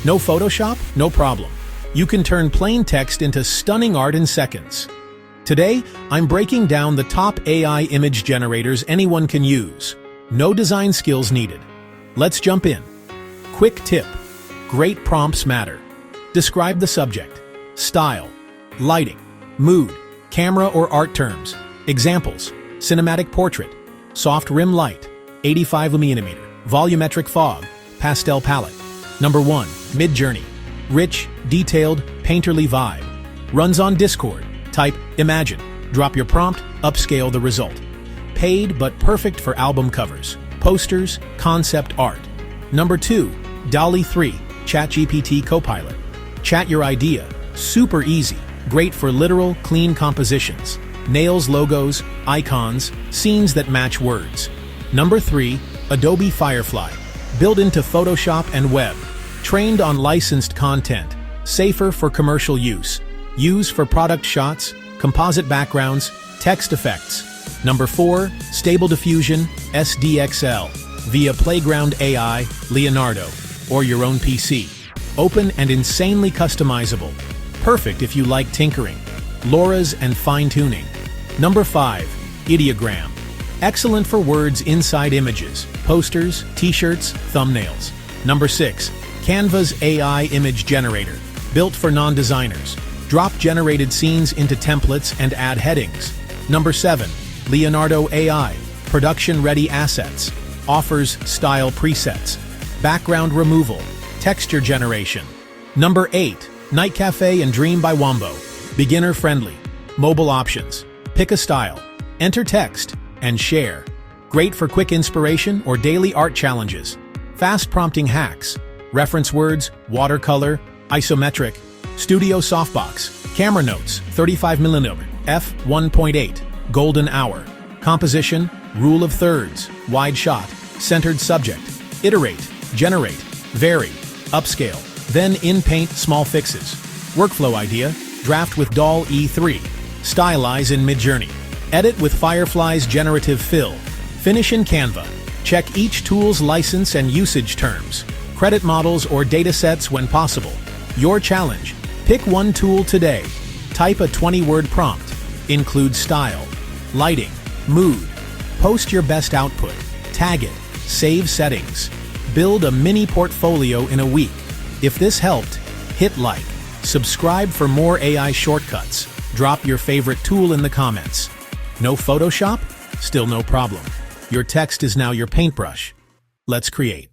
No Photoshop? No problem. You can turn plain text into stunning art in seconds. Today, I'm breaking down the top AI image generators anyone can use. No design skills needed. Let's jump in. Quick tip. Great prompts matter. Describe the subject, style, lighting, mood, camera or art terms. Examples: cinematic portrait, soft rim light, 85mm, volumetric fog, pastel palette. Number 1. Midjourney. Rich, detailed, painterly vibe. Runs on Discord. Type Imagine. Drop your prompt, upscale the result. Paid but perfect for album covers, posters, concept art. Number 2. DALL 3. ChatGPT Copilot. Chat your idea. Super easy. Great for literal, clean compositions. Nails logos, icons, scenes that match words. Number 3. Adobe Firefly. Built into Photoshop and web. Trained on licensed content. Safer for commercial use. Use for product shots, composite backgrounds, text effects. Number 4. Stable Diffusion SDXL. Via Playground AI, Leonardo, or your own PC. Open and insanely customizable. Perfect if you like tinkering, LoRa's and fine-tuning. Number 5. Ideogram. Excellent for words inside images, posters, t-shirts, thumbnails. Number 6. Canva's AI image generator. Built for non-designers. Drop generated scenes into templates and add headings. Number 7. Leonardo AI. Production-ready assets. Offers style presets. Background removal. Texture generation. Number 8. Night Cafe and Dream by Wombo. Beginner-friendly. Mobile options. Pick a style. Enter text. And share. Great for quick inspiration or daily art challenges. Fast prompting hacks. Reference words, watercolor, isometric. Studio softbox. Camera notes, 35mm, f1.8. Golden hour. Composition, rule of thirds. Wide shot. Centered subject. Iterate. Generate. Vary. Upscale. Then in-paint small fixes. Workflow idea. Draft with DALL E3. Stylize in Midjourney. Edit with Firefly's generative fill. Finish in Canva. Check each tool's license and usage terms. Credit models or datasets when possible. Your challenge. Pick one tool today. Type a 20-word prompt. Include style, lighting, mood. Post your best output. Tag it. Save settings. Build a mini portfolio in a week. If this helped, hit like. Subscribe for more AI shortcuts. Drop your favorite tool in the comments. No Photoshop? Still no problem. Your text is now your paintbrush. Let's create.